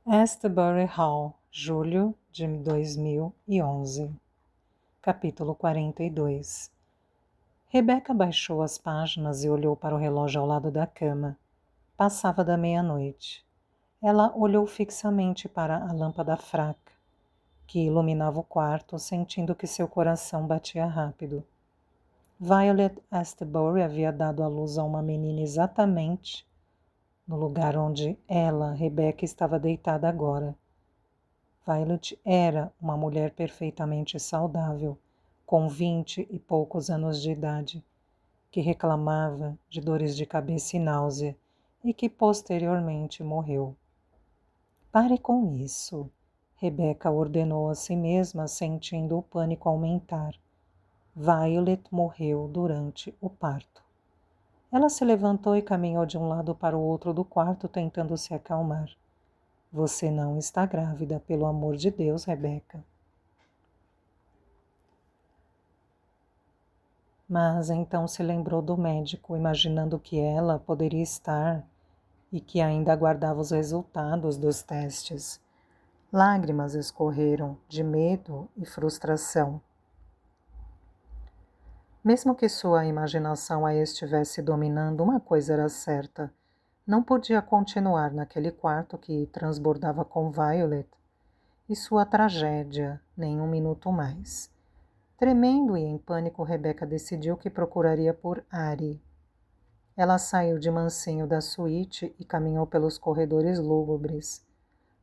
Asbury Hall, julho de 2011. Capítulo 42. Rebecca baixou as páginas e olhou para o relógio ao lado da cama. Passava da meia-noite. Ela olhou fixamente para a lâmpada fraca, que iluminava o quarto, sentindo que seu coração batia rápido. Violet Asbury havia dado à luz a uma menina exatamente no lugar onde ela, Rebecca, estava deitada agora. Violet era uma mulher perfeitamente saudável, com 20 e poucos anos de idade, que reclamava de dores de cabeça e náusea e que posteriormente morreu. Pare com isso, Rebecca ordenou a si mesma, sentindo o pânico aumentar. Violet morreu durante o parto. Ela se levantou e caminhou de um lado para o outro do quarto, tentando se acalmar. Você não está grávida, pelo amor de Deus, Rebecca. Mas então se lembrou do médico, imaginando que ela poderia estar e que ainda aguardava os resultados dos testes. Lágrimas escorreram de medo e frustração. Mesmo que sua imaginação a estivesse dominando, uma coisa era certa. Não podia continuar naquele quarto que transbordava com Violet e sua tragédia, nem um minuto mais. Tremendo e em pânico, Rebecca decidiu que procuraria por Ari. Ela saiu de mansinho da suíte e caminhou pelos corredores lúgubres,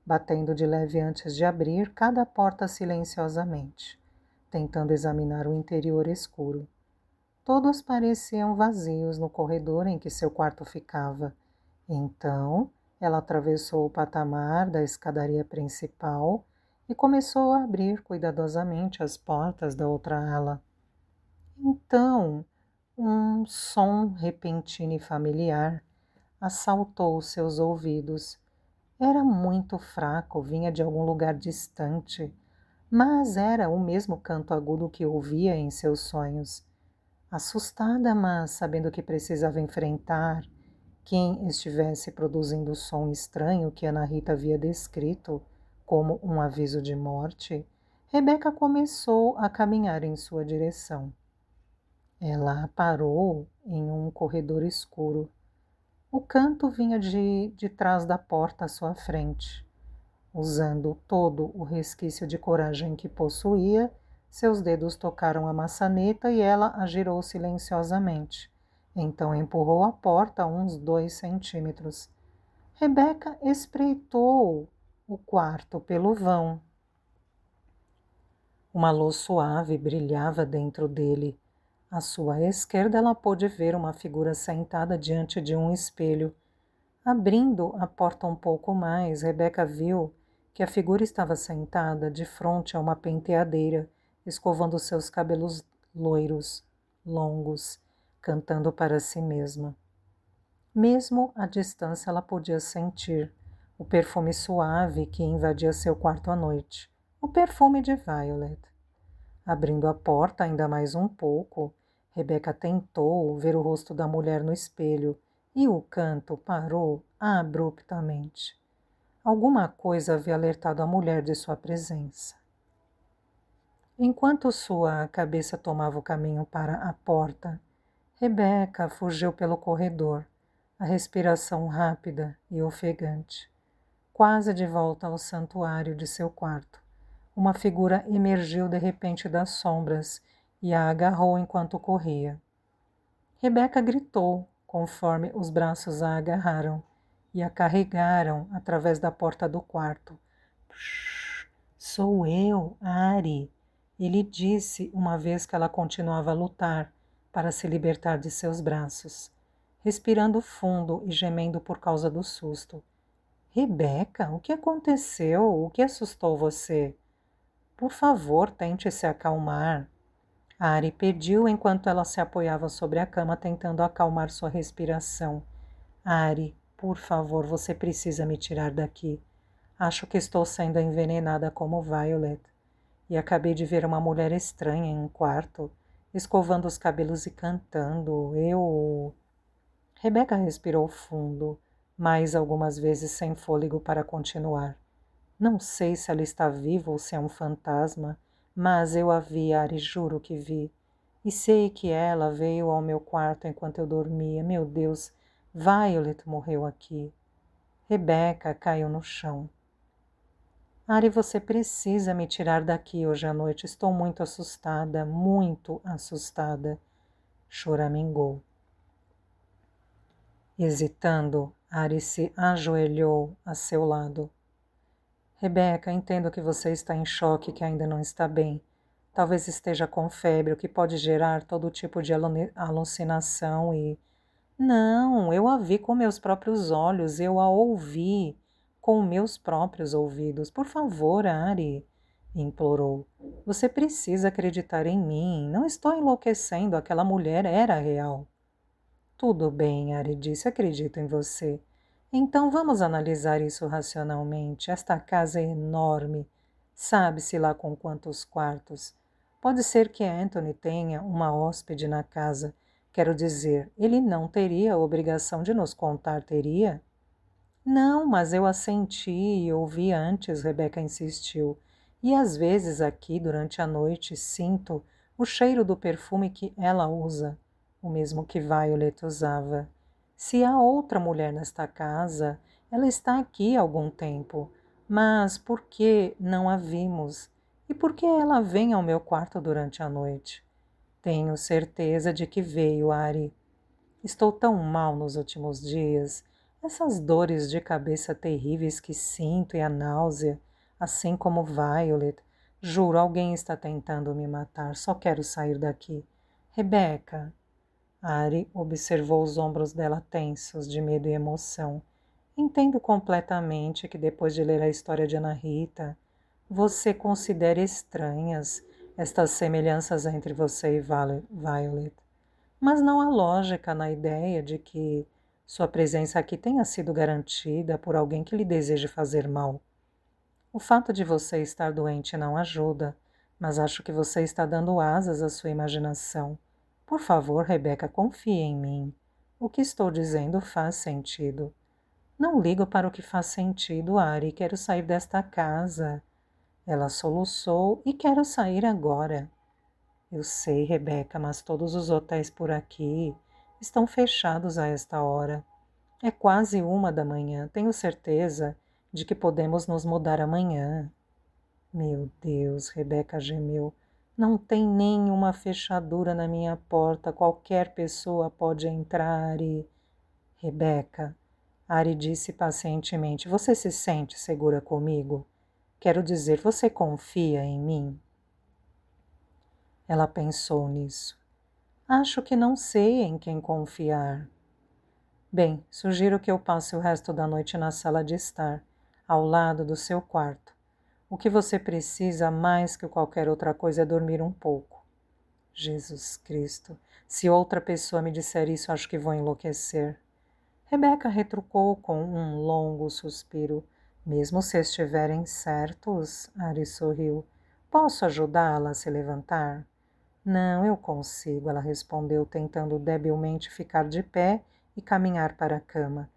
batendo de leve antes de abrir cada porta silenciosamente, tentando examinar o interior escuro. Todos pareciam vazios no corredor em que seu quarto ficava. Então, ela atravessou o patamar da escadaria principal e começou a abrir cuidadosamente as portas da outra ala. Então, um som repentino e familiar assaltou seus ouvidos. Era muito fraco, vinha de algum lugar distante, mas era o mesmo canto agudo que ouvia em seus sonhos. Assustada, mas sabendo que precisava enfrentar quem estivesse produzindo o som estranho que Ana Rita havia descrito como um aviso de morte, Rebecca começou a caminhar em sua direção. Ela parou em um corredor escuro. O canto vinha de trás da porta à sua frente. Usando todo o resquício de coragem que possuía, seus dedos tocaram a maçaneta e ela a girou silenciosamente. Então empurrou a porta uns 2 centímetros. Rebecca espreitou o quarto pelo vão. Uma luz suave brilhava dentro dele. À sua esquerda, ela pôde ver uma figura sentada diante de um espelho. Abrindo a porta um pouco mais, Rebecca viu que a figura estava sentada de frente a uma penteadeira, escovando seus cabelos loiros, longos, cantando para si mesma. Mesmo à distância, ela podia sentir o perfume suave que invadia seu quarto à noite, o perfume de Violet. Abrindo a porta ainda mais um pouco, Rebecca tentou ver o rosto da mulher no espelho e o canto parou abruptamente. Alguma coisa havia alertado a mulher de sua presença. Enquanto sua cabeça tomava o caminho para a porta, Rebecca fugiu pelo corredor, a respiração rápida e ofegante. Quase de volta ao santuário de seu quarto, uma figura emergiu de repente das sombras e a agarrou enquanto corria. Rebecca gritou, conforme os braços a agarraram e a carregaram através da porta do quarto. Sou eu, Ari, ele disse uma vez que ela continuava a lutar para se libertar de seus braços, respirando fundo e gemendo por causa do susto. Rebecca, o que aconteceu? O que assustou você? Por favor, tente se acalmar. Ari pediu enquanto ela se apoiava sobre a cama, tentando acalmar sua respiração. Ari, por favor, você precisa me tirar daqui. Acho que estou sendo envenenada como Violet. E acabei de ver uma mulher estranha em um quarto, escovando os cabelos e cantando. Rebecca respirou fundo, mais algumas vezes sem fôlego para continuar. Não sei se ela está viva ou se é um fantasma, mas eu a vi, Ari, juro que vi. E sei que ela veio ao meu quarto enquanto eu dormia. Meu Deus, Violet morreu aqui. Rebecca caiu no chão. Ari, você precisa me tirar daqui hoje à noite. Estou muito assustada, choramingou. Hesitando, Ari se ajoelhou a seu lado. Rebecca, entendo que você está em choque, que ainda não está bem. Talvez esteja com febre, o que pode gerar todo tipo de alucinação e... Não, eu a vi com meus próprios olhos, eu a ouvi com meus próprios ouvidos. Por favor, Ari, implorou. Você precisa acreditar em mim. Não estou enlouquecendo, aquela mulher era real. Tudo bem, Ari disse, acredito em você. Então vamos analisar isso racionalmente. Esta casa é enorme. Sabe-se lá com quantos quartos. Pode ser que Anthony tenha uma hóspede na casa. Quero dizer, ele não teria a obrigação de nos contar, teria? Não, mas eu a senti e ouvi antes, Rebecca insistiu. E às vezes aqui, durante a noite, sinto o cheiro do perfume que ela usa, o mesmo que Violet usava. Se há outra mulher nesta casa, ela está aqui há algum tempo. Mas por que não a vimos? E por que ela vem ao meu quarto durante a noite? Tenho certeza de que veio, Ari. Estou tão mal nos últimos dias. Essas dores de cabeça terríveis que sinto e a náusea, assim como Violet. Juro, alguém está tentando me matar. Só quero sair daqui. Rebecca. Ari observou os ombros dela tensos de medo e emoção. Entendo completamente que depois de ler a história de Ana Rita, você considere estranhas estas semelhanças entre você e Violet. Mas não há lógica na ideia de que sua presença aqui tenha sido garantida por alguém que lhe deseje fazer mal. O fato de você estar doente não ajuda, mas acho que você está dando asas à sua imaginação. Por favor, Rebecca, confie em mim. O que estou dizendo faz sentido. Não ligo para o que faz sentido, Ari. Quero sair desta casa. Ela soluçou e quero sair agora. Eu sei, Rebecca, mas todos os hotéis por aqui estão fechados a esta hora. É quase 1 da manhã. Tenho certeza de que podemos nos mudar amanhã. Meu Deus, Rebecca gemeu. Não tem nenhuma fechadura na minha porta. Qualquer pessoa pode entrar e... Rebecca, Ari disse pacientemente, você se sente segura comigo? Quero dizer, você confia em mim? Ela pensou nisso. Acho que não sei em quem confiar. Bem, sugiro que eu passe o resto da noite na sala de estar, ao lado do seu quarto. O que você precisa mais que qualquer outra coisa é dormir um pouco. Jesus Cristo, se outra pessoa me disser isso, acho que vou enlouquecer. Rebecca retrucou com um longo suspiro. Mesmo se estiverem certos, Ari sorriu. Posso ajudá-la a se levantar? Não, eu consigo, ela respondeu, tentando debilmente ficar de pé e caminhar para a cama.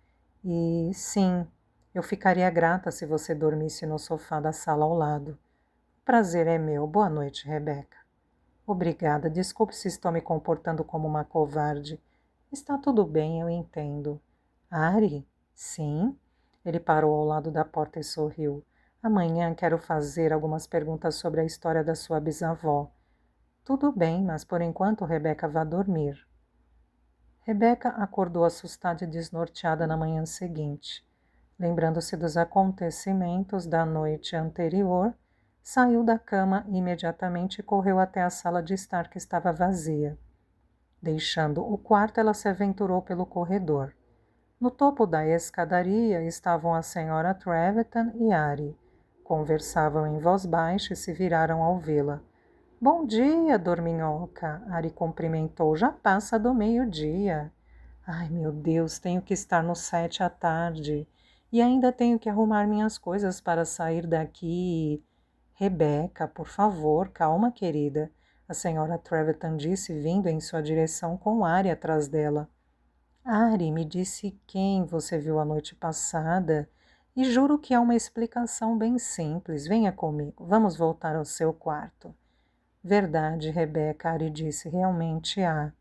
E, sim, eu ficaria grata se você dormisse no sofá da sala ao lado. O prazer é meu. Boa noite, Rebecca. Obrigada. Desculpe se estou me comportando como uma covarde. Está tudo bem, eu entendo. Ari? Sim? Ele parou ao lado da porta e sorriu. Amanhã quero fazer algumas perguntas sobre a história da sua bisavó. Tudo bem, mas por enquanto Rebecca vá dormir. Rebecca acordou assustada e desnorteada na manhã seguinte. Lembrando-se dos acontecimentos da noite anterior, saiu da cama imediatamente e correu até a sala de estar que estava vazia. Deixando o quarto, ela se aventurou pelo corredor. No topo da escadaria estavam a senhora Trevethan e Ari. Conversavam em voz baixa e se viraram ao vê-la. Bom dia, dorminhoca, Ari cumprimentou. Já passa do meio-dia. Ai, meu Deus, tenho que estar no 7 à tarde. E ainda tenho que arrumar minhas coisas para sair daqui. Rebecca, por favor, calma, querida. A senhora Trevethan disse, vindo em sua direção com Ari atrás dela. Ari, me disse quem você viu a noite passada E juro que há uma explicação bem simples. Venha comigo, vamos voltar ao seu quarto. Verdade, Rebecca, Ari disse, realmente há.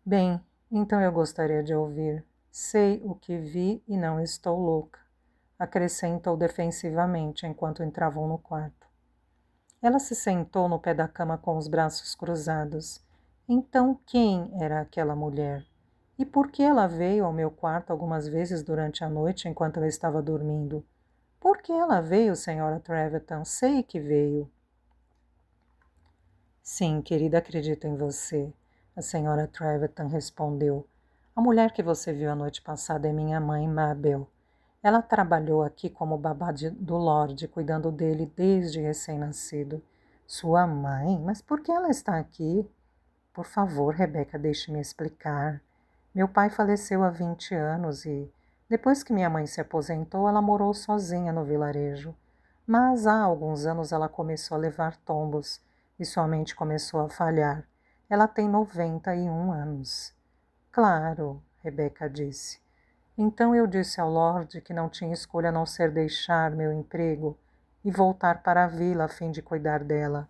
Bem, então eu gostaria de ouvir. Sei o que vi e não estou louca, acrescentou defensivamente enquanto entravam no quarto. Ela se sentou no pé da cama com os braços cruzados. Então quem era aquela mulher? E por que ela veio ao meu quarto algumas vezes durante a noite enquanto eu estava dormindo? Por que ela veio, senhora Treverton? Sei que veio. Sim, querida, acredito em você, a senhora Treverton respondeu. A mulher que você viu a noite passada é minha mãe, Mabel. Ela trabalhou aqui como babá do Lorde, cuidando dele desde recém-nascido. Sua mãe? Mas por que ela está aqui? Por favor, Rebeca, deixe-me explicar. Meu pai faleceu há 20 anos e, depois que minha mãe se aposentou, ela morou sozinha no vilarejo. Mas há alguns anos ela começou a levar tombos e sua mente começou a falhar. Ela tem 91 anos. Claro, Rebeca disse. Então eu disse ao Lorde que não tinha escolha a não ser deixar meu emprego e voltar para a vila a fim de cuidar dela.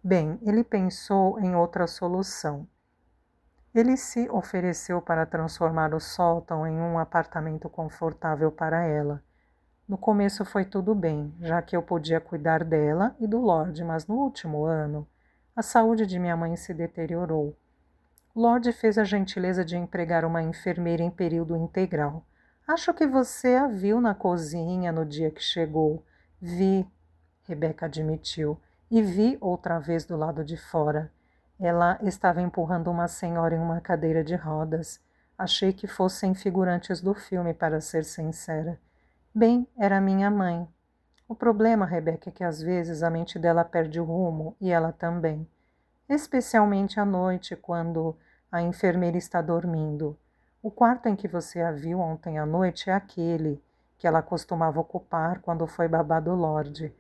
Bem, ele pensou em outra solução. Ele se ofereceu para transformar o sótão em um apartamento confortável para ela. No começo foi tudo bem, já que eu podia cuidar dela e do Lorde, mas no último ano, a saúde de minha mãe se deteriorou. Lorde fez a gentileza de empregar uma enfermeira em período integral. Acho que você a viu na cozinha no dia que chegou. Vi, Rebeca admitiu, e vi outra vez do lado de fora. Ela estava empurrando uma senhora em uma cadeira de rodas. Achei que fossem figurantes do filme, para ser sincera. Bem, era minha mãe. O problema, Rebeca, é que às vezes a mente dela perde o rumo, e ela também. Especialmente à noite, quando a enfermeira está dormindo. O quarto em que você a viu ontem à noite é aquele que ela costumava ocupar quando foi babá do Lorde.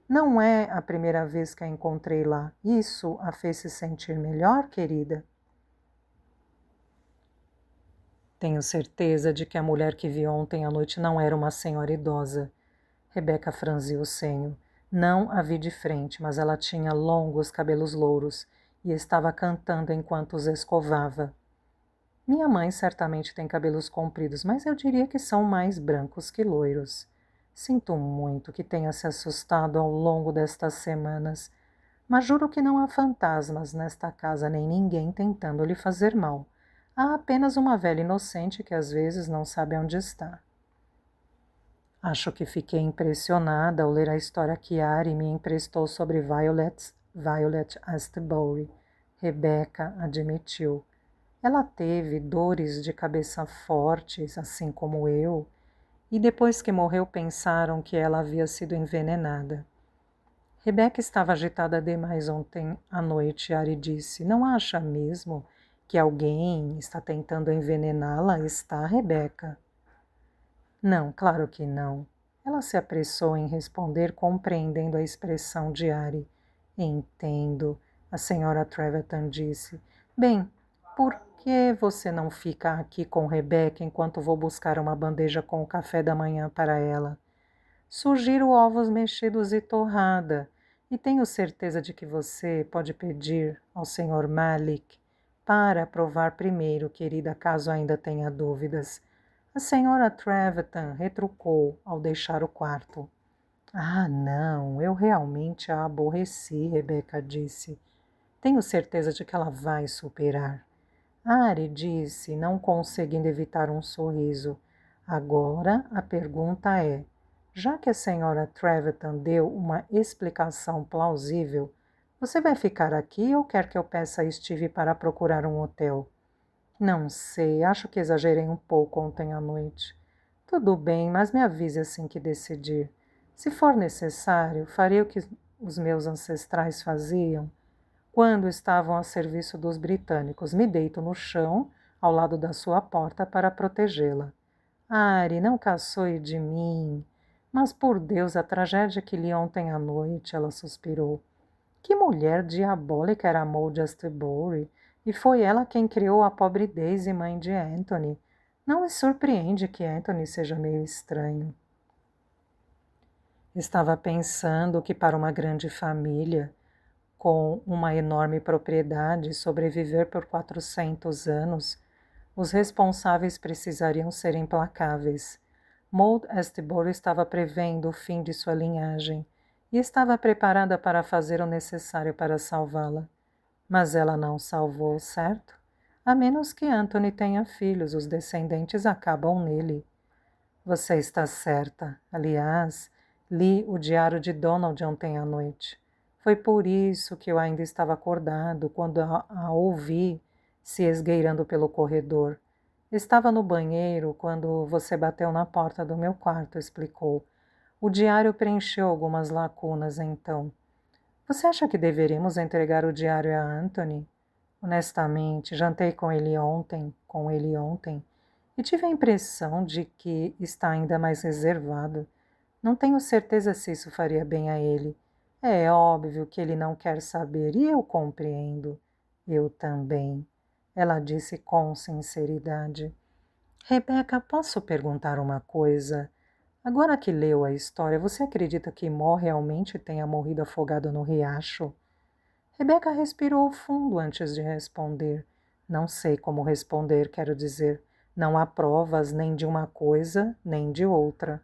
Não é a primeira vez que a encontrei lá. Isso a fez se sentir melhor, querida? Tenho certeza de que a mulher que vi ontem à noite não era uma senhora idosa. Rebeca franziu o senho. Não a vi de frente, mas ela tinha longos cabelos louros e estava cantando enquanto os escovava. Minha mãe certamente tem cabelos compridos, mas eu diria que são mais brancos que loiros. Sinto muito que tenha se assustado ao longo destas semanas, mas juro que não há fantasmas nesta casa nem ninguém tentando lhe fazer mal. Há apenas uma velha inocente que às vezes não sabe onde está. Acho que fiquei impressionada ao ler a história que Ari me emprestou sobre Violet Astbury. Rebecca admitiu. Ela teve dores de cabeça fortes, assim como eu, e depois que morreu pensaram que ela havia sido envenenada. Rebecca estava agitada demais ontem à noite, Ari disse. Não acha mesmo que alguém está tentando envenená-la? Está, Rebecca? Não, claro que não. Ela se apressou em responder, compreendendo a expressão de Ari. Entendo, a senhora Treverton disse. Bem, por que você não fica aqui com Rebecca enquanto vou buscar uma bandeja com o café da manhã para ela? Sugiro ovos mexidos e torrada, e tenho certeza de que você pode pedir ao Sr. Malik para provar primeiro, querida, caso ainda tenha dúvidas. A senhora Treverton retrucou ao deixar o quarto. Ah, não, eu realmente a aborreci, Rebecca disse. Tenho certeza de que ela vai superar. Ari disse, não conseguindo evitar um sorriso. Agora a pergunta é, já que a senhora Treverton deu uma explicação plausível, você vai ficar aqui ou quer que eu peça a Steve para procurar um hotel? Não sei, acho que exagerei um pouco ontem à noite. Tudo bem, mas me avise assim que decidir. Se for necessário, farei o que os meus ancestrais faziam quando estavam a serviço dos britânicos. Me deito no chão, ao lado da sua porta, para protegê-la. Ari, não caçoe de mim. Mas, por Deus, a tragédia que li ontem à noite, ela suspirou. Que mulher diabólica era Maud Astbury, e foi ela quem criou a pobre Daisy, mãe de Anthony. Não me surpreende que Anthony seja meio estranho. Estava pensando que para uma grande família, com uma enorme propriedade, sobreviver por 400 anos, os responsáveis precisariam ser implacáveis. Maud Astbury estava prevendo o fim de sua linhagem e estava preparada para fazer o necessário para salvá-la. Mas ela não salvou, certo? A menos que Anthony tenha filhos, os descendentes acabam nele. Você está certa. Aliás, li o diário de Donald ontem à noite. Foi por isso que eu ainda estava acordado quando a ouvi se esgueirando pelo corredor. Estava no banheiro quando você bateu na porta do meu quarto, explicou. O diário preencheu algumas lacunas então. Você acha que deveríamos entregar o diário a Anthony? Honestamente, jantei com ele ontem, e tive a impressão de que está ainda mais reservado. Não tenho certeza se isso faria bem a ele. É óbvio que ele não quer saber, e eu compreendo. Eu também. Ela disse com sinceridade. Rebeca, posso perguntar uma coisa? Agora que leu a história, você acredita que Mo realmente tenha morrido afogado no riacho? Rebeca respirou fundo antes de responder. Não sei como responder, quero dizer. Não há provas nem de uma coisa, nem de outra.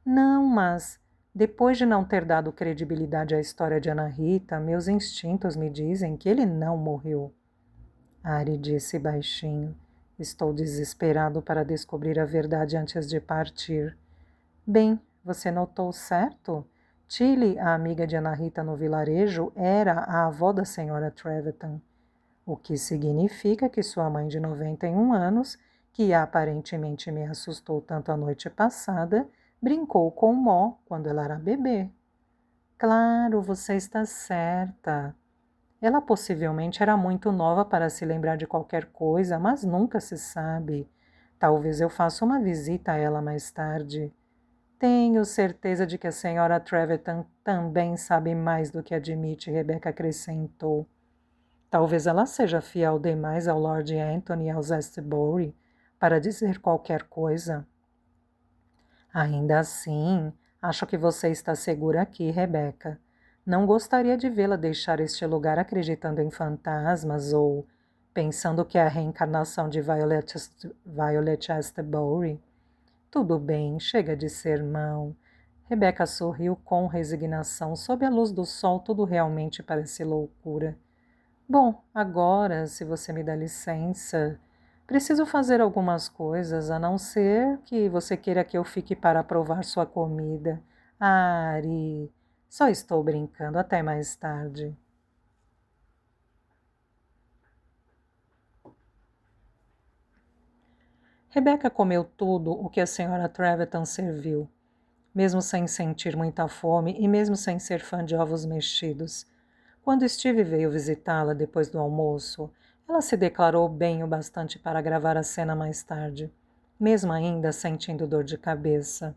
Não, mas depois de não ter dado credibilidade à história de Ana Rita, meus instintos me dizem que ele não morreu. Ari disse baixinho. Estou desesperado para descobrir a verdade antes de partir. Bem, você notou certo? Tilly, a amiga de Ana Rita no vilarejo, era a avó da senhora Trevethan, o que significa que sua mãe de 91 anos, que aparentemente me assustou tanto a noite passada, brincou com Mo quando ela era bebê. Claro, você está certa. Ela possivelmente era muito nova para se lembrar de qualquer coisa, mas nunca se sabe. Talvez eu faça uma visita a ela mais tarde. Tenho certeza de que a senhora Trevethan também sabe mais do que admite, Rebecca acrescentou. Talvez ela seja fiel demais ao Lord Anthony e aos Astbury para dizer qualquer coisa. Ainda assim, acho que você está segura aqui, Rebecca. Não gostaria de vê-la deixar este lugar acreditando em fantasmas ou pensando que é a reencarnação de Violet Astbury. Tudo bem, chega de sermão. Rebeca sorriu com resignação. Sob a luz do sol, tudo realmente parece loucura. Bom, agora, se você me dá licença, preciso fazer algumas coisas, a não ser que você queira que eu fique para provar sua comida. Ari, só estou brincando. Até mais tarde. Rebeca comeu tudo o que a senhora Trevethan serviu, mesmo sem sentir muita fome e mesmo sem ser fã de ovos mexidos. Quando Steve veio visitá-la depois do almoço, ela se declarou bem o bastante para gravar a cena mais tarde, mesmo ainda sentindo dor de cabeça.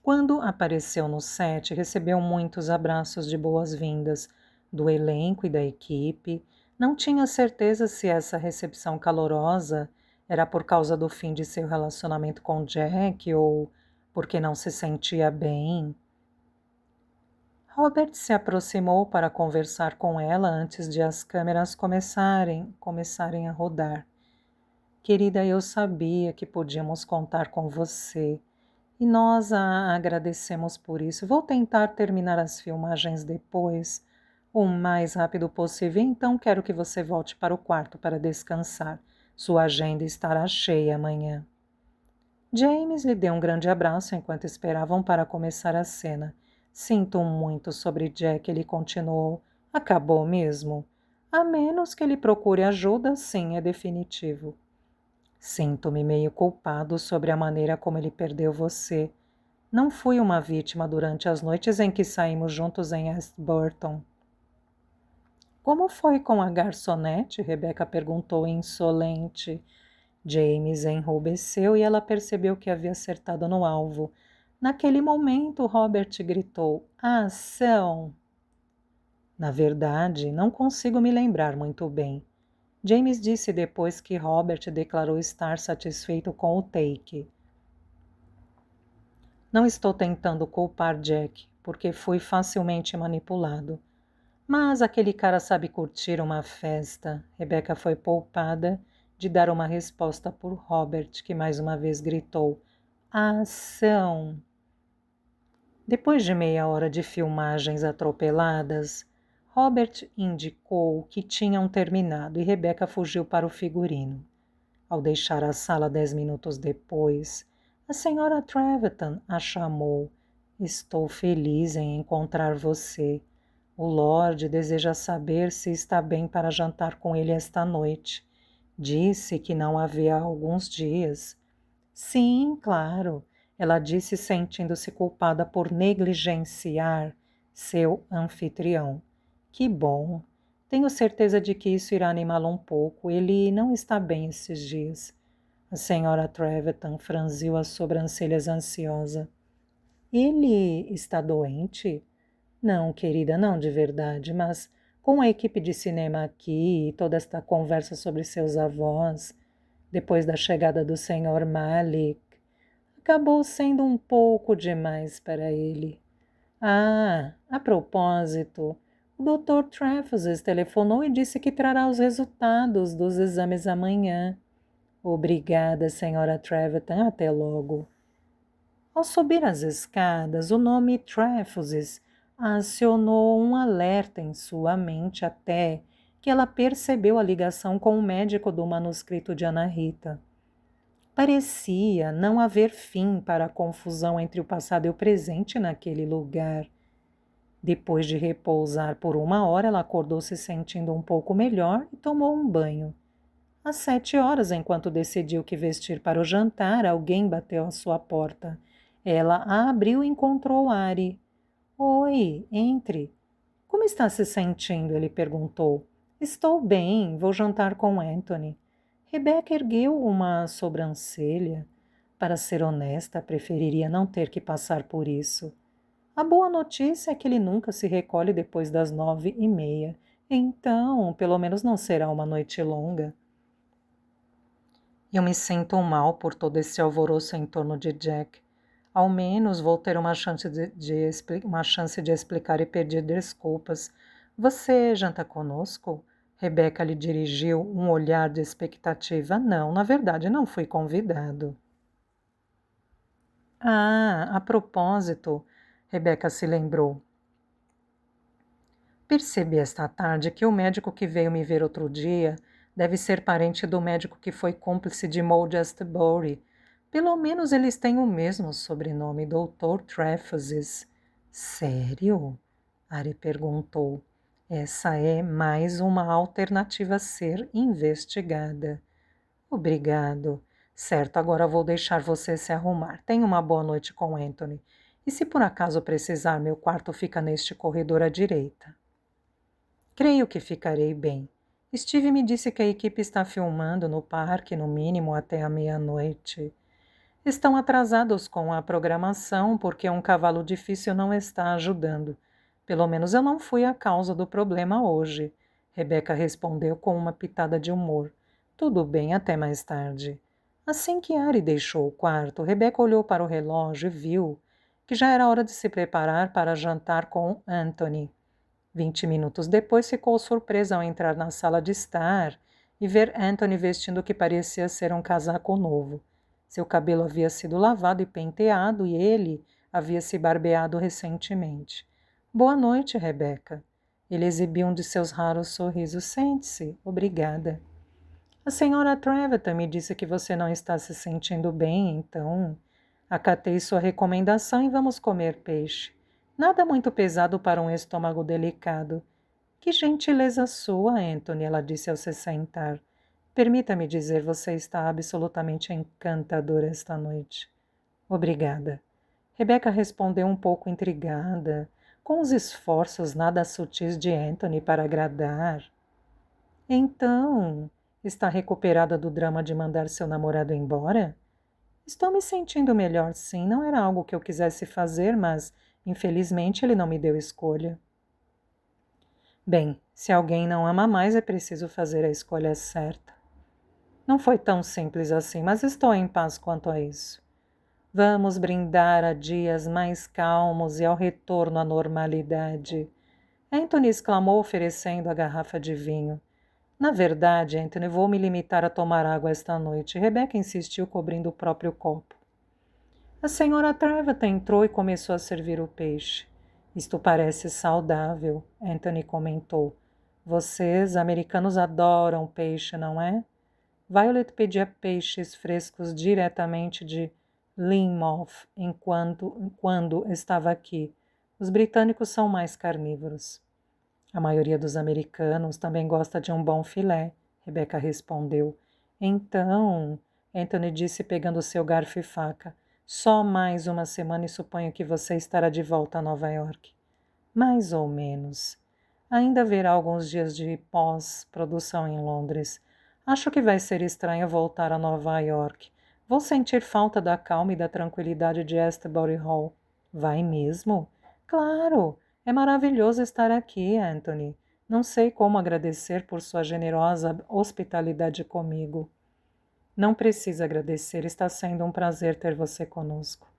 Quando apareceu no set, recebeu muitos abraços de boas-vindas do elenco e da equipe. Não tinha certeza se essa recepção calorosa era por causa do fim de seu relacionamento com Jack ou porque não se sentia bem. Robert se aproximou para conversar com ela antes de as câmeras começarem a rodar. Querida, eu sabia que podíamos contar com você e nós a agradecemos por isso. Vou tentar terminar as filmagens depois, o mais rápido possível, então quero que você volte para o quarto para descansar. Sua agenda estará cheia amanhã. James lhe deu um grande abraço enquanto esperavam para começar a cena. Sinto muito sobre Jack, ele continuou. Acabou mesmo? A menos que ele procure ajuda, sim, é definitivo. Sinto-me meio culpado sobre a maneira como ele perdeu você. Não fui uma vítima durante as noites em que saímos juntos em Ashburton. Como foi com a garçonete? Rebecca perguntou insolente. James enrubesceu e ela percebeu que havia acertado no alvo. Naquele momento, Robert gritou: Ação! Na verdade, não consigo me lembrar muito bem. James disse depois que Robert declarou estar satisfeito com o take. Não estou tentando culpar Jack, porque fui facilmente manipulado. Mas aquele cara sabe curtir uma festa. Rebecca foi poupada de dar uma resposta por Robert, que mais uma vez gritou: Ação! Depois de meia hora de filmagens atropeladas, Robert indicou que tinham terminado e Rebecca fugiu para o figurino. Ao deixar a sala 10 minutos depois, a senhora Treverton a chamou. Estou feliz em encontrar você. O Lorde deseja saber se está bem para jantar com ele esta noite. Disse que não havia alguns dias. Sim, claro, ela disse sentindo-se culpada por negligenciar seu anfitrião. Que bom. Tenho certeza de que isso irá animá-lo um pouco. Ele não está bem esses dias. A senhora Treverton franziu as sobrancelhas ansiosa. Ele está doente? Não, querida, não de verdade, mas com a equipe de cinema aqui e toda esta conversa sobre seus avós, depois da chegada do Sr. Malik, acabou sendo um pouco demais para ele. Ah, a propósito, o Dr. Trefoses telefonou e disse que trará os resultados dos exames amanhã. Obrigada, Sra. Treverton. Até logo. Ao subir as escadas, o nome Trefoses acionou um alerta em sua mente até que ela percebeu a ligação com o médico do manuscrito de Ana Rita. Parecia não haver fim para a confusão entre o passado e o presente naquele lugar. Depois de repousar por uma hora, ela acordou se sentindo um pouco melhor e tomou um banho. Às 7 horas, enquanto decidiu que vestir para o jantar, alguém bateu à sua porta. Ela a abriu e encontrou Ari. Oi, entre. Como está se sentindo? Ele perguntou. Estou bem, vou jantar com Anthony. Rebecca ergueu uma sobrancelha. Para ser honesta, preferiria não ter que passar por isso. A boa notícia é que ele nunca se recolhe depois das 9h30. Então, pelo menos não será uma noite longa. Eu me sinto mal por todo esse alvoroço em torno de Jack. Ao menos vou ter uma chance de explicar e pedir desculpas. Você janta conosco? Rebecca lhe dirigiu um olhar de expectativa. Não, na verdade não fui convidado. Ah, a propósito, Rebecca se lembrou. Percebi esta tarde que o médico que veio me ver outro dia deve ser parente do médico que foi cúmplice de Moldestbury. Pelo menos eles têm o mesmo sobrenome, Dr. Trefoses. Sério? Ari perguntou. Essa é mais uma alternativa a ser investigada. Obrigado. Certo, agora vou deixar você se arrumar. Tenha uma boa noite com Anthony. E se por acaso precisar, meu quarto fica neste corredor à direita. Creio que ficarei bem. Steve me disse que a equipe está filmando no parque no mínimo até a meia-noite. Estão atrasados com a programação porque um cavalo difícil não está ajudando. Pelo menos eu não fui a causa do problema hoje. Rebecca respondeu com uma pitada de humor. Tudo bem, até mais tarde. Assim que Ari deixou o quarto, Rebecca olhou para o relógio e viu que já era hora de se preparar para jantar com Anthony. 20 minutos depois ficou surpresa ao entrar na sala de estar e ver Anthony vestindo o que parecia ser um casaco novo. Seu cabelo havia sido lavado e penteado e ele havia se barbeado recentemente. Boa noite, Rebecca. Ele exibiu um de seus raros sorrisos. Sente-se. Obrigada. A senhora Treverton me disse que você não está se sentindo bem, então acatei sua recomendação e vamos comer peixe. Nada muito pesado para um estômago delicado. Que gentileza sua, Anthony, ela disse ao se sentar. Permita-me dizer, você está absolutamente encantador esta noite. Obrigada. Rebecca respondeu um pouco intrigada, com os esforços nada sutis de Anthony para agradar. Então, está recuperada do drama de mandar seu namorado embora? Estou me sentindo melhor, sim. Não era algo que eu quisesse fazer, mas, infelizmente, ele não me deu escolha. Bem, se alguém não ama mais, é preciso fazer a escolha certa. Não foi tão simples assim, mas estou em paz quanto a isso. Vamos brindar a dias mais calmos e ao retorno à normalidade. Anthony exclamou, oferecendo a garrafa de vinho. Na verdade, Anthony, vou me limitar a tomar água esta noite. Rebecca insistiu, cobrindo o próprio copo. A senhora Treverton entrou e começou a servir o peixe. Isto parece saudável, Anthony comentou. Vocês, americanos, adoram peixe, não é? Violet pedia peixes frescos diretamente de Lynmouth quando estava aqui. Os britânicos são mais carnívoros. A maioria dos americanos também gosta de um bom filé, Rebecca respondeu. Então, Anthony disse pegando seu garfo e faca, só mais uma semana e suponho que você estará de volta a Nova York. Mais ou menos. Ainda haverá alguns dias de pós-produção em Londres. Acho que vai ser estranho voltar a Nova York. Vou sentir falta da calma e da tranquilidade de Astbury Hall. Vai mesmo? Claro! É maravilhoso estar aqui, Anthony. Não sei como agradecer por sua generosa hospitalidade comigo. Não precisa agradecer, está sendo um prazer ter você conosco.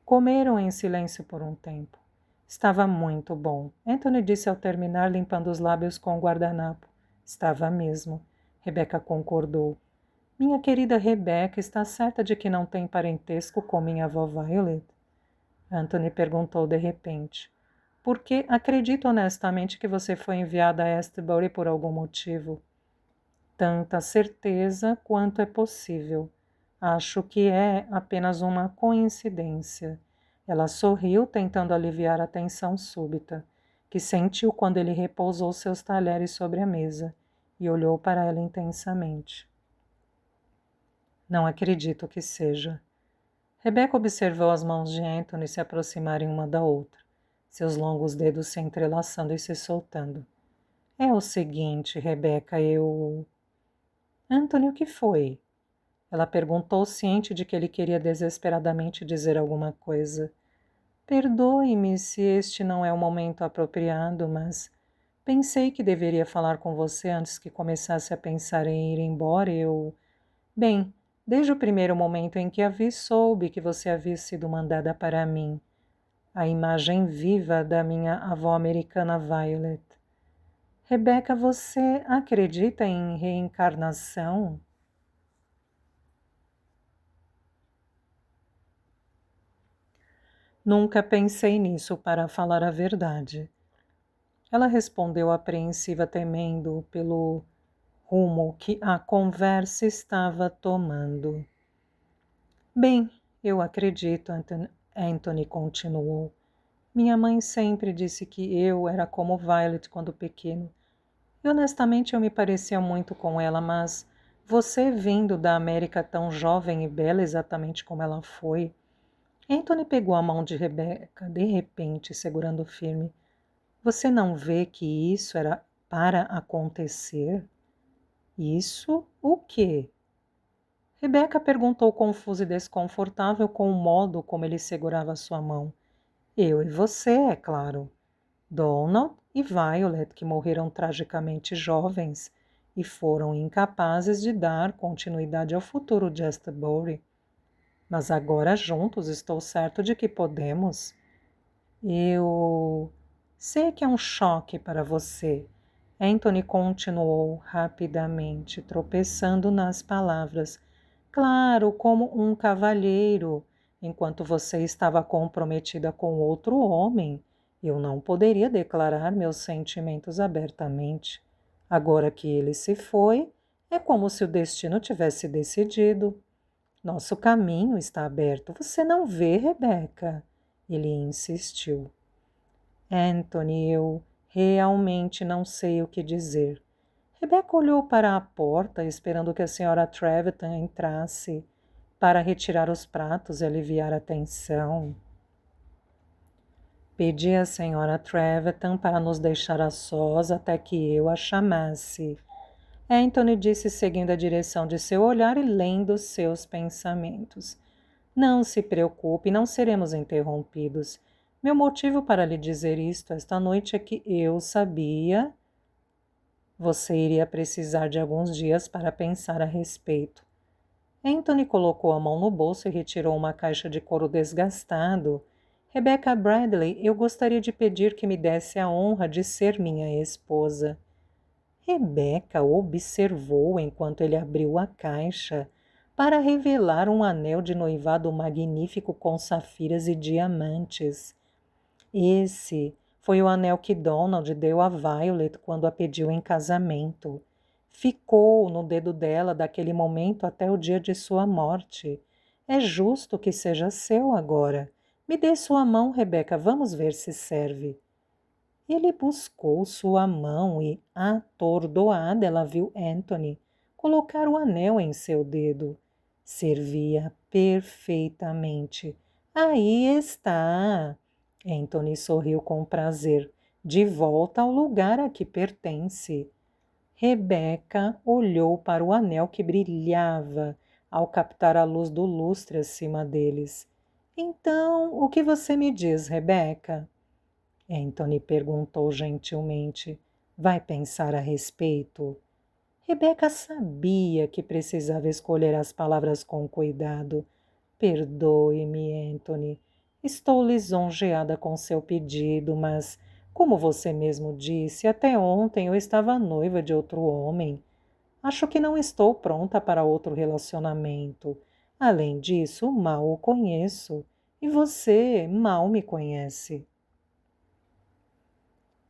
Comeram em silêncio por um tempo. Estava muito bom, Anthony disse ao terminar, limpando os lábios com o guardanapo. Estava mesmo. Rebecca concordou. Minha querida Rebecca está certa de que não tem parentesco com minha avó Violet? Anthony perguntou de repente. Porque acredito honestamente que você foi enviada a Astbury por algum motivo. Tanta certeza quanto é possível. Acho que é apenas uma coincidência. Ela sorriu, tentando aliviar a tensão súbita, que sentiu quando ele repousou seus talheres sobre a mesa, e olhou para ela intensamente. Não acredito que seja. Rebecca observou as mãos de Anthony se aproximarem uma da outra, seus longos dedos se entrelaçando e se soltando. É o seguinte, Rebecca, Anthony, o que foi? Ela perguntou, ciente de que ele queria desesperadamente dizer alguma coisa. Perdoe-me se este não é o momento apropriado, mas pensei que deveria falar com você antes que começasse a pensar em ir embora. Bem, desde o primeiro momento em que a vi, soube que você havia sido mandada para mim. A imagem viva da minha avó americana Violet. Rebecca, você acredita em reencarnação? Nunca pensei nisso, para falar a verdade. Ela respondeu apreensiva, temendo pelo rumo que a conversa estava tomando. Bem, eu acredito, Anthony continuou. Minha mãe sempre disse que eu era como Violet quando pequeno. E honestamente eu me parecia muito com ela, mas você vindo da América tão jovem e bela exatamente como ela foi. Anthony pegou a mão de Rebecca, de repente, segurando firme. Você não vê que isso era para acontecer? Isso o quê? Rebecca perguntou confusa e desconfortável com o modo como ele segurava sua mão. Eu e você, é claro. Donald e Violet, que morreram tragicamente jovens e foram incapazes de dar continuidade ao futuro de Astbury. Mas agora juntos estou certo de que podemos. Eu sei que é um choque para você. Anthony continuou rapidamente, tropeçando nas palavras. Claro, como um cavalheiro. Enquanto você estava comprometida com outro homem, eu não poderia declarar meus sentimentos abertamente. Agora que ele se foi, é como se o destino tivesse decidido. Nosso caminho está aberto. Você não vê, Rebecca? Ele insistiu. Anthony, eu realmente não sei o que dizer. Rebecca olhou para a porta, esperando que a senhora Treverton entrasse para retirar os pratos e aliviar a tensão. Pedi à senhora Treverton para nos deixar a sós até que eu a chamasse. Anthony disse, seguindo a direção de seu olhar e lendo seus pensamentos. Não se preocupe, não seremos interrompidos. Meu motivo para lhe dizer isto esta noite é que eu sabia Você iria precisar de alguns dias para pensar a respeito. Anthony colocou a mão no bolso e retirou uma caixa de couro desgastado. Rebecca Bradley, eu gostaria de pedir que me desse a honra de ser minha esposa. Rebecca observou enquanto ele abriu a caixa para revelar um anel de noivado magnífico com safiras e diamantes. Esse foi o anel que Donald deu a Violet quando a pediu em casamento. Ficou no dedo dela daquele momento até o dia de sua morte. É justo que seja seu agora. Me dê sua mão, Rebecca, vamos ver se serve. Ele buscou sua mão e, atordoada, ela viu Anthony colocar o anel em seu dedo. Servia perfeitamente. Aí está! Anthony sorriu com prazer. De volta ao lugar a que pertence. Rebecca olhou para o anel que brilhava ao captar a luz do lustre acima deles. Então, o que você me diz, Rebecca? Anthony perguntou gentilmente. Vai pensar a respeito? Rebecca sabia que precisava escolher as palavras com cuidado. Perdoe-me, Anthony. Estou lisonjeada com seu pedido, mas, como você mesmo disse, até ontem eu estava noiva de outro homem. Acho que não estou pronta para outro relacionamento. Além disso, mal o conheço. E você mal me conhece.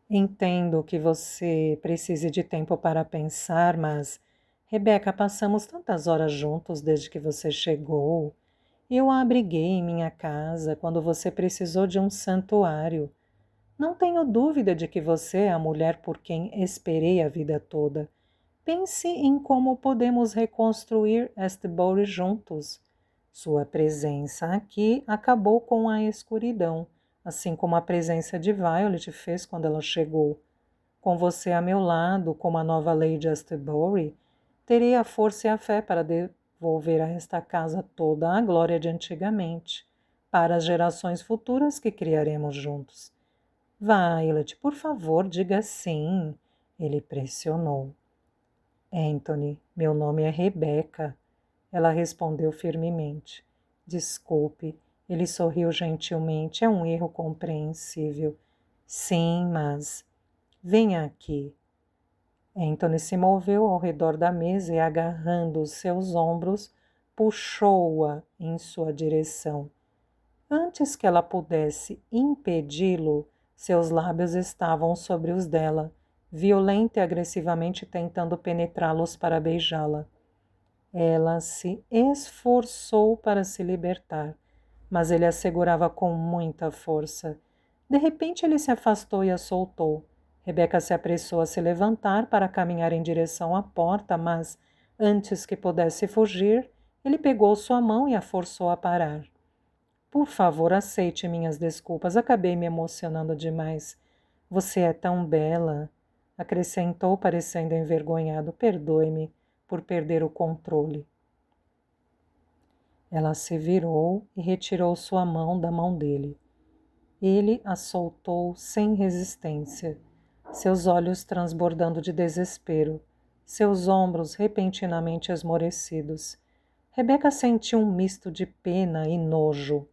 Entendo que você precise de tempo para pensar, mas, Rebeca, passamos tantas horas juntos desde que você chegou. Eu a abriguei em minha casa quando você precisou de um santuário. Não tenho dúvida de que você é a mulher por quem esperei a vida toda. Pense em como podemos reconstruir Astbury juntos. Sua presença aqui acabou com a escuridão, assim como a presença de Violet fez quando ela chegou. Com você a meu lado, como a nova Lady Astbury, terei a força e a fé para devolver a esta casa toda a glória de antigamente, para as gerações futuras que criaremos juntos. Violet, por favor, diga sim. Ele pressionou. Anthony, meu nome é Rebecca. Ela respondeu firmemente. Desculpe. Ele sorriu gentilmente. É um erro compreensível. Sim, mas... Venha aqui. Anthony se moveu ao redor da mesa e, agarrando os seus ombros, puxou-a em sua direção. Antes que ela pudesse impedi-lo, seus lábios estavam sobre os dela, violenta e agressivamente tentando penetrá-los para beijá-la. Ela se esforçou para se libertar, mas ele a segurava com muita força. De repente ele se afastou e a soltou. Rebeca se apressou a se levantar para caminhar em direção à porta, mas, antes que pudesse fugir, ele pegou sua mão e a forçou a parar. Por favor, aceite minhas desculpas. Acabei me emocionando demais. Você é tão bela, acrescentou, parecendo envergonhado. Perdoe-me por perder o controle. Ela se virou e retirou sua mão da mão dele. Ele a soltou sem resistência, seus olhos transbordando de desespero, seus ombros repentinamente esmorecidos. Rebeca sentiu um misto de pena e nojo.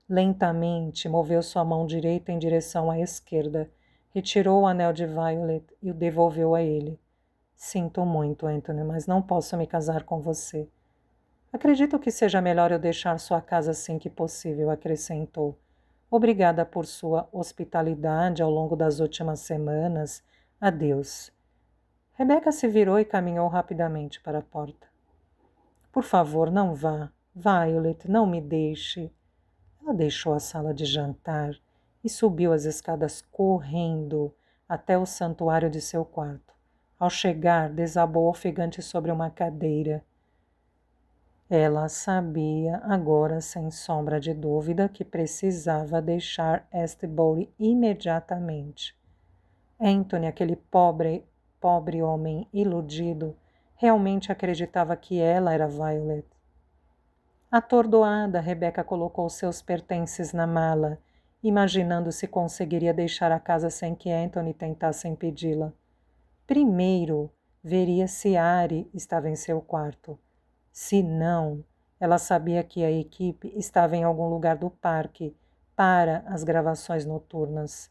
Lentamente moveu sua mão direita em direção à esquerda, retirou o anel de Violet e o devolveu a ele. Sinto muito, Anthony, mas não posso me casar com você. Acredito que seja melhor eu deixar sua casa assim que possível, acrescentou. Obrigada por sua hospitalidade ao longo das últimas semanas. Adeus. Rebeca se virou e caminhou rapidamente para a porta. Por favor, não vá. Violet, não me deixe. Ela deixou a sala de jantar e subiu as escadas correndo até o santuário de seu quarto. Ao chegar, desabou ofegante sobre uma cadeira. Ela sabia, agora sem sombra de dúvida, que precisava deixar Astbury imediatamente. Anthony, aquele pobre homem iludido, realmente acreditava que ela era Violet. Atordoada, Rebecca colocou seus pertences na mala, imaginando se conseguiria deixar a casa sem que Anthony tentasse impedi-la. Primeiro, veria se Ari estava em seu quarto. Se não, ela sabia que a equipe estava em algum lugar do parque para as gravações noturnas.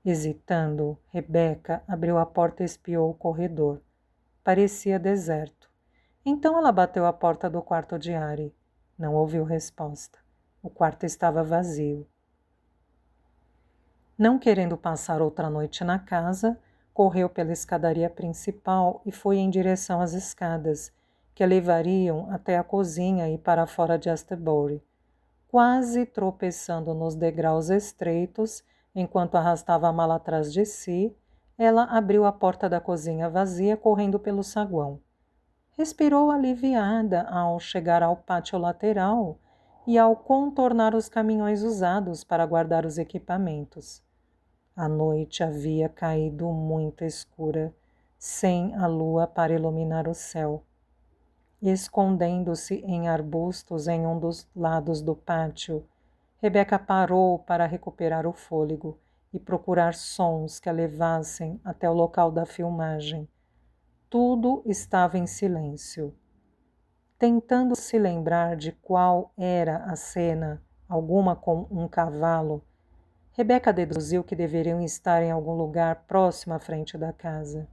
Hesitando, Rebecca abriu a porta e espiou o corredor. Parecia deserto. Então ela bateu à porta do quarto de Ari. Não ouviu resposta. O quarto estava vazio. Não querendo passar outra noite na casa, correu pela escadaria principal e foi em direção às escadas, que a levariam até a cozinha e para fora de Astorbury. Quase tropeçando nos degraus estreitos, enquanto arrastava a mala atrás de si, ela abriu a porta da cozinha vazia, correndo pelo saguão. Respirou aliviada ao chegar ao pátio lateral e ao contornar os caminhões usados para guardar os equipamentos. A noite havia caído muito escura, sem a lua para iluminar o céu. Escondendo-se em arbustos em um dos lados do pátio, Rebecca parou para recuperar o fôlego e procurar sons que a levassem até o local da filmagem. Tudo estava em silêncio. Tentando se lembrar de qual era a cena, alguma com um cavalo, Rebecca deduziu que deveriam estar em algum lugar próximo à frente da casa.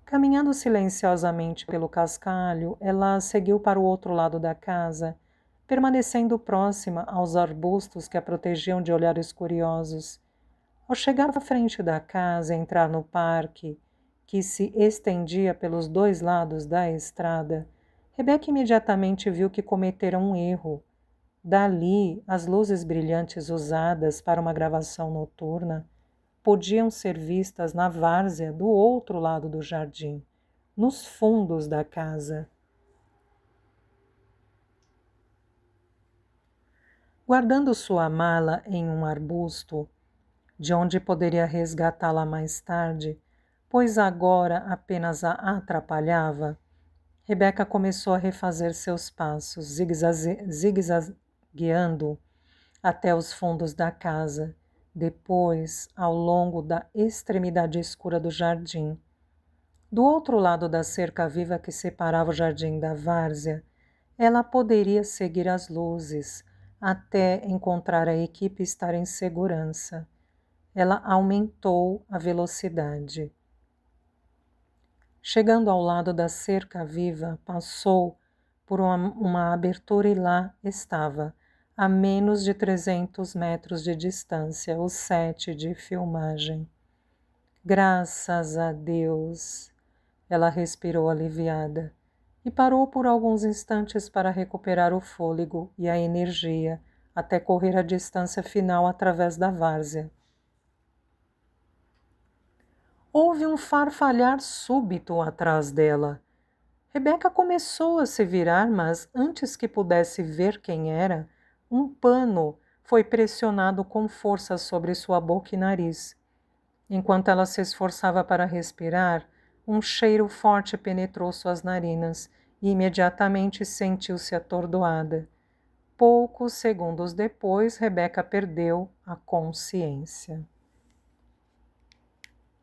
Caminhando silenciosamente pelo cascalho, ela seguiu para o outro lado da casa, permanecendo próxima aos arbustos que a protegiam de olhares curiosos. Ao chegar à frente da casa e entrar no parque, que se estendia pelos dois lados da estrada, Rebecca imediatamente viu que cometera um erro. Dali, as luzes brilhantes usadas para uma gravação noturna podiam ser vistas na várzea do outro lado do jardim, nos fundos da casa. Guardando sua mala em um arbusto, de onde poderia resgatá-la mais tarde, pois agora apenas a atrapalhava, Rebecca começou a refazer seus passos, zigue-zagueando até os fundos da casa, depois ao longo da extremidade escura do jardim. Do outro lado da cerca viva que separava o jardim da várzea, ela poderia seguir as luzes até encontrar a equipe e estar em segurança. Ela aumentou a velocidade. Chegando ao lado da cerca viva, passou por uma abertura e lá estava, a menos de 300 metros de distância, o set de filmagem. Graças a Deus! Ela respirou aliviada e parou por alguns instantes para recuperar o fôlego e a energia até correr a distância final através da várzea. Houve um farfalhar súbito atrás dela. Rebecca começou a se virar, mas antes que pudesse ver quem era, um pano foi pressionado com força sobre sua boca e nariz. Enquanto ela se esforçava para respirar, um cheiro forte penetrou suas narinas e imediatamente sentiu-se atordoada. Poucos segundos depois, Rebecca perdeu a consciência.